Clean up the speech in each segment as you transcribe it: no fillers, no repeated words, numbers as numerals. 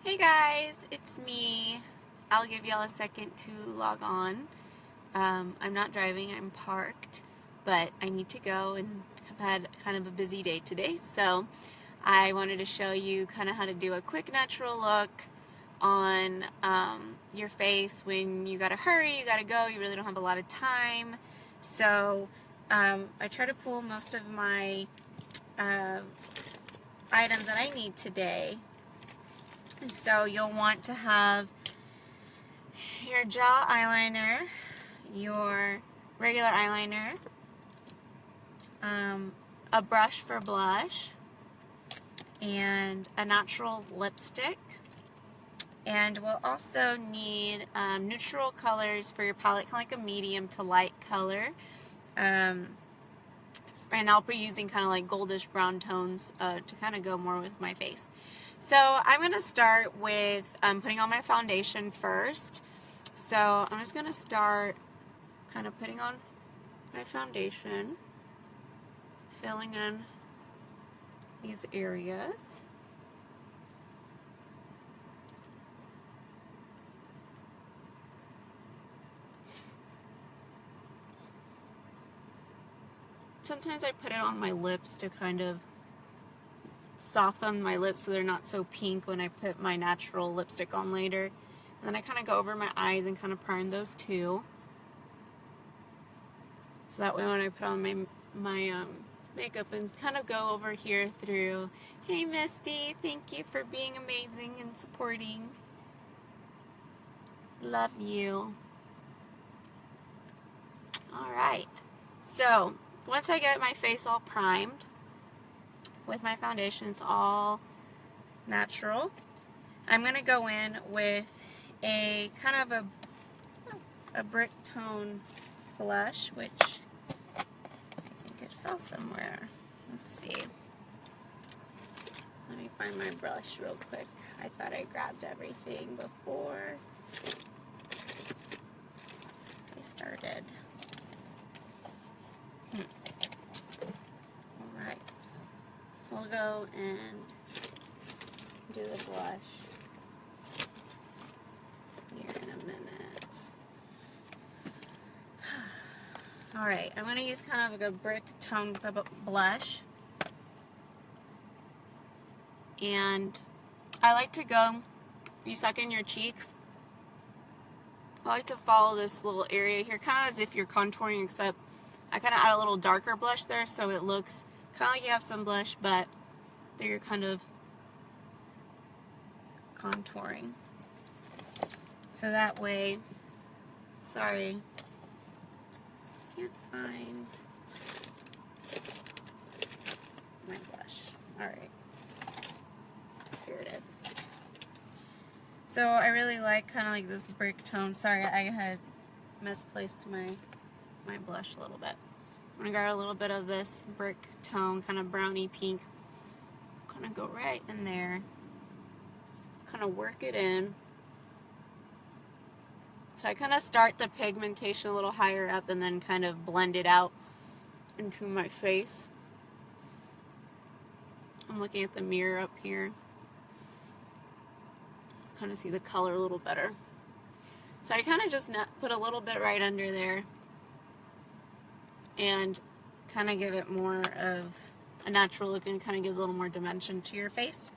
Hey guys, it's me. I'll give y'all a second to log on. I'm not driving, I'm parked, but I need to go and I've had kind of a busy day today, so I wanted to show you kind of how to do a quick natural look on your face when you gotta hurry, you gotta go, you really don't have a lot of time. So I try to pull most of my items that I need today. So you'll want to have your gel eyeliner, your regular eyeliner, a brush for blush, and a natural lipstick. And we'll also need neutral colors for your palette, kind of like a medium to light color. And I'll be using kind of like goldish brown tones to kind of go more with my face. So I'm going to start with putting on my foundation first. So I'm just going to start kind of putting on my foundation, filling in these areas. Sometimes I put it on my lips to kind of soften my lips so they're not so pink when I put my natural lipstick on later. And then I kind of go over my eyes and kind of prime those too. So that way when I put on my makeup and kind of go over here through, hey Misty, thank you for being amazing and supporting. Love you. Alright, so once I get my face all primed with my foundation, it's all natural, I'm going to go in with a kind of a brick tone blush, which I think it fell somewhere. Let's see. Let me find my brush real quick. I thought I grabbed everything before I started. Alright. We'll go and do the blush here in a minute. Alright, I'm going to use kind of like a brick tone blush. And I like to go, if you suck in your cheeks, I like to follow this little area here, kind of as if you're contouring, except I kind of add a little darker blush there so it looks kind of like you have some blush, but that you're kind of contouring. So that way, sorry, can't find my blush. Alright, here it is. So I really like kind of like this brick tone. Sorry, I had misplaced my blush a little bit. I'm going to grab a little bit of this brick tone, kind of browny pink. I'm going to go right in there. Kind of work it in. So I kind of start the pigmentation a little higher up and then kind of blend it out into my face. I'm looking at the mirror up here. Kind of see the color a little better. So I kind of just put a little bit right under there and kind of give it more of a natural look and kind of gives a little more dimension to your face.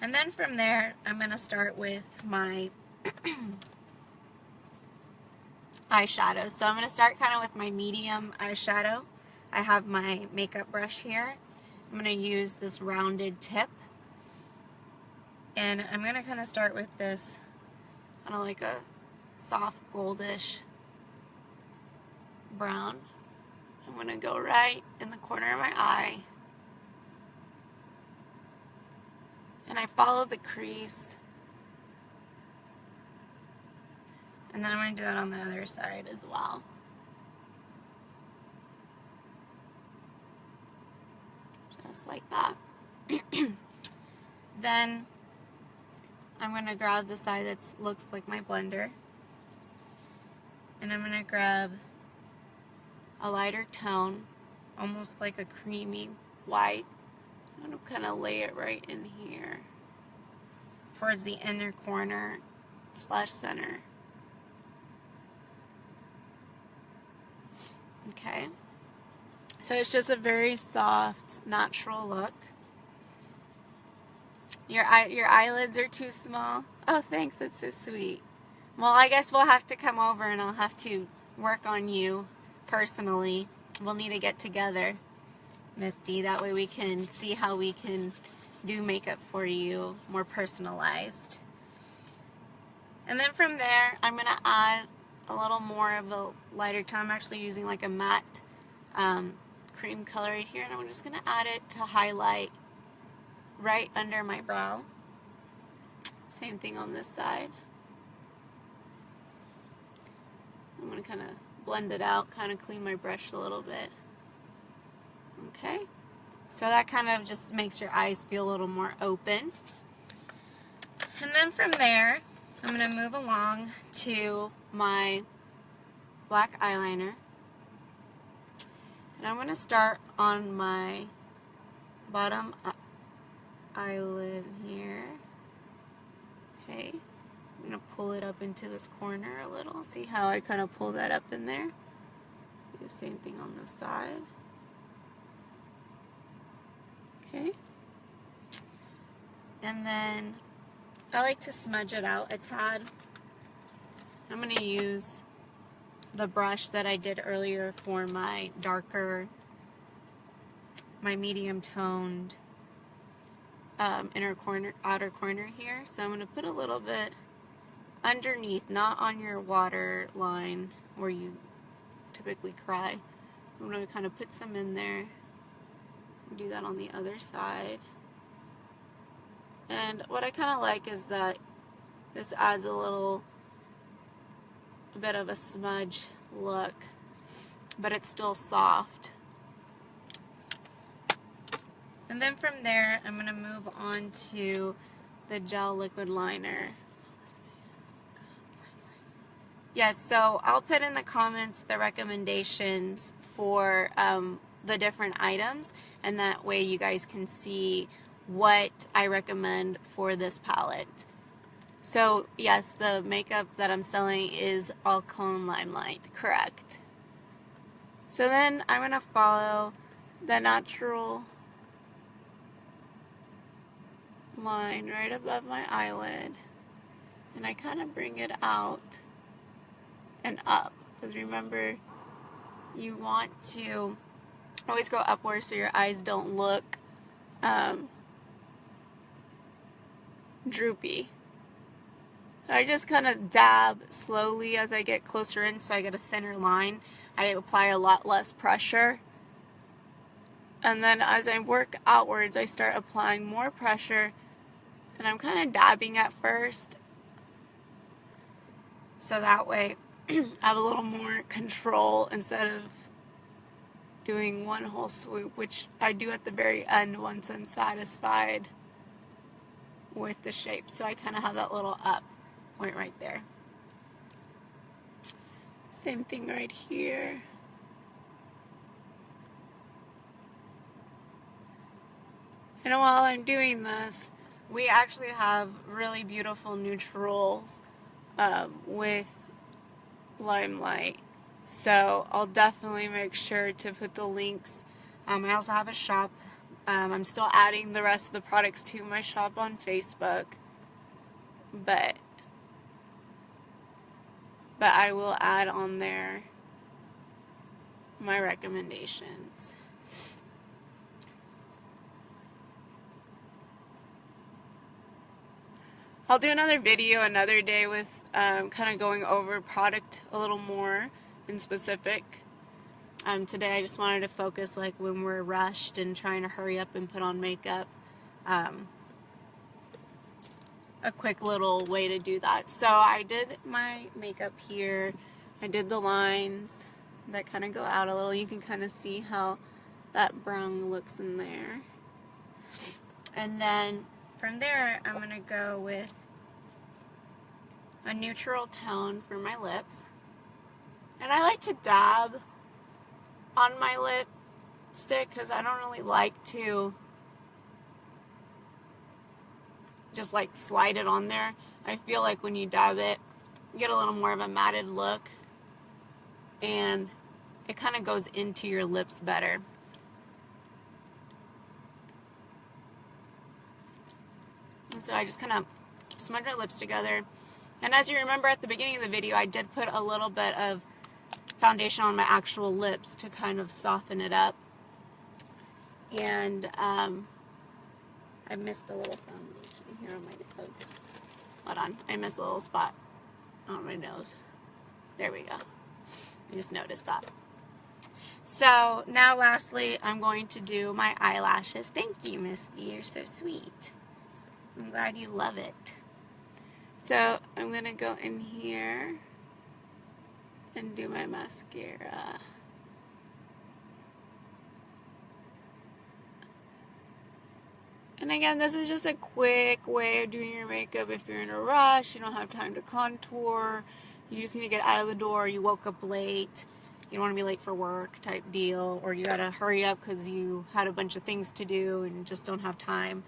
And then from there, I'm going to start with my eyeshadow. So I'm going to start kind of with my medium eyeshadow. I have my makeup brush here. I'm going to use this rounded tip. And I'm going to kind of start with this kind of like a soft goldish brown. I'm going to go right in the corner of my eye. And I follow the crease. And then I'm going to do that on the other side as well. Just like that. Then I'm going to grab the side that looks like my blender. And I'm going to grab a lighter tone, almost like a creamy white. I'm going to kind of lay it right in here. towards the inner corner / center. Okay. So it's just a very soft, natural look. Your eyelids are too small. Oh, thanks. That's so sweet. Well, I guess we'll have to come over and I'll have to work on you personally. We'll need to get together, Misty. That way we can see how we can do makeup for you more personalized. And then from there, I'm going to add a little more of a lighter tone. I'm actually using like a matte cream color right here, and I'm just going to add it to highlight right under my brow. Same thing on this side. I'm going to kind of blend it out, kind of clean my brush a little bit. Okay, so that kind of just makes your eyes feel a little more open. And then from there, I'm going to move along to my black eyeliner. And I'm going to start on my bottom eyelid here. Okay, I'm going to pull it up into this corner a little. See how I kind of pull that up in there? Do the same thing on this side. Okay. And then I like to smudge it out a tad. I'm going to use the brush that I did earlier for my darker, my medium toned outer corner here. So I'm going to put a little bit underneath, not on your water line where you typically cry. I'm going to kind of put some in there. Do that on the other side. And what I kind of like is that this adds a bit of a smudge look, but it's still soft. And then from there, I'm going to move on to the gel liquid liner. Yes, so I'll put in the comments the recommendations for the different items, and that way you guys can see what I recommend for this palette. So yes, the makeup that I'm selling is Alcone Limelight, correct. So then I'm going to follow the natural line right above my eyelid, and I kind of bring it out and up, because remember, you want to always go upwards so your eyes don't look droopy. So I just kind of dab slowly as I get closer in so I get a thinner line. I apply a lot less pressure. And then as I work outwards, I start applying more pressure, and I'm kind of dabbing at first. So that way I have a little more control instead of doing one whole swoop, which I do at the very end once I'm satisfied with the shape. So I kind of have that little up point right there. Same thing right here. And while I'm doing this, we actually have really beautiful neutrals with Limelight. So I'll definitely make sure to put the links. I also have a shop. I'm still adding the rest of the products to my shop on Facebook. But I will add on there my recommendations. I'll do another video another day with kind of going over product a little more in specific. Today I just wanted to focus like when we're rushed and trying to hurry up and put on makeup. A quick little way to do that. So I did my makeup here. I did the lines that kind of go out a little. You can kind of see how that brown looks in there. And then from there, I'm going to go with a neutral tone for my lips. And I like to dab on my lipstick because I don't really like to just like slide it on there. I feel like when you dab it, you get a little more of a matted look, and it kind of goes into your lips better. And so I just kind of smudge my lips together. And as you remember at the beginning of the video, I did put a little bit of foundation on my actual lips to kind of soften it up. And I missed a little foundation here on my nose. Hold on, I missed a little spot on my nose. There we go. I just noticed that. So now lastly, I'm going to do my eyelashes. Thank you, Misty. You're so sweet. I'm glad you love it. So I'm going to go in here and do my mascara. And again, this is just a quick way of doing your makeup if you're in a rush, you don't have time to contour, you just need to get out of the door, you woke up late, you don't want to be late for work type deal, or you gotta hurry up because you had a bunch of things to do and just don't have time.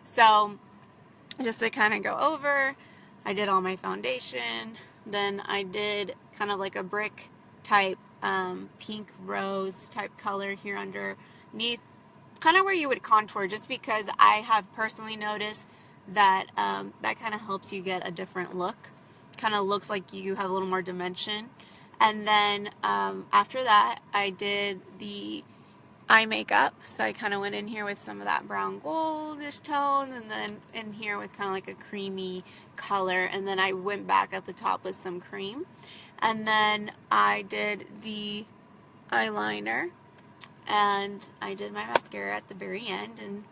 So just to kind of go over, I did all my foundation, then I did kind of like a brick type pink rose type color here underneath, kind of where you would contour, just because I have personally noticed that that kind of helps you get a different look. Kind of looks like you have a little more dimension. And then after that, I did the eye makeup. So I kind of went in here with some of that brown goldish tone, and then in here with kind of like a creamy color. And then I went back at the top with some cream. And then I did the eyeliner. And I did my mascara at the very end, and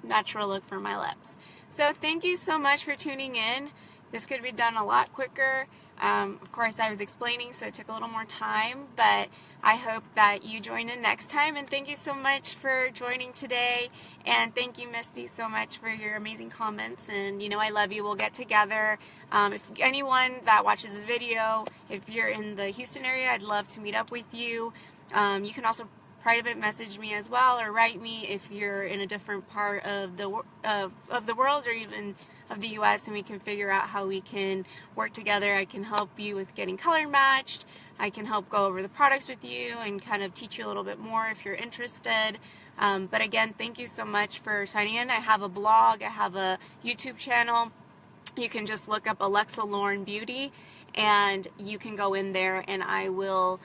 natural look for my lips. So thank you so much for tuning in. This could be done a lot quicker. Of course, I was explaining, so it took a little more time, but I hope that you join in next time. And thank you so much for joining today. And thank you, Misty, so much for your amazing comments. And you know I love you. We'll get together. If anyone that watches this video, if you're in the Houston area, I'd love to meet up with you. You can also private message me as well, or write me if you're in a different part of the world, or even of the U.S., and we can figure out how we can work together. I can help you with getting color matched. I can help go over the products with you and kind of teach you a little bit more if you're interested. But again, thank you so much for signing in. I have a blog. I have a YouTube channel. You can just look up Alexa Loren Beauty, and you can go in there, and I will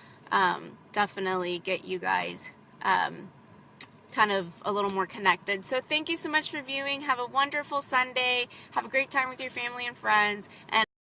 definitely get you guys kind of a little more connected. So thank you so much for viewing. Have a wonderful Sunday. Have a great time with your family and friends. And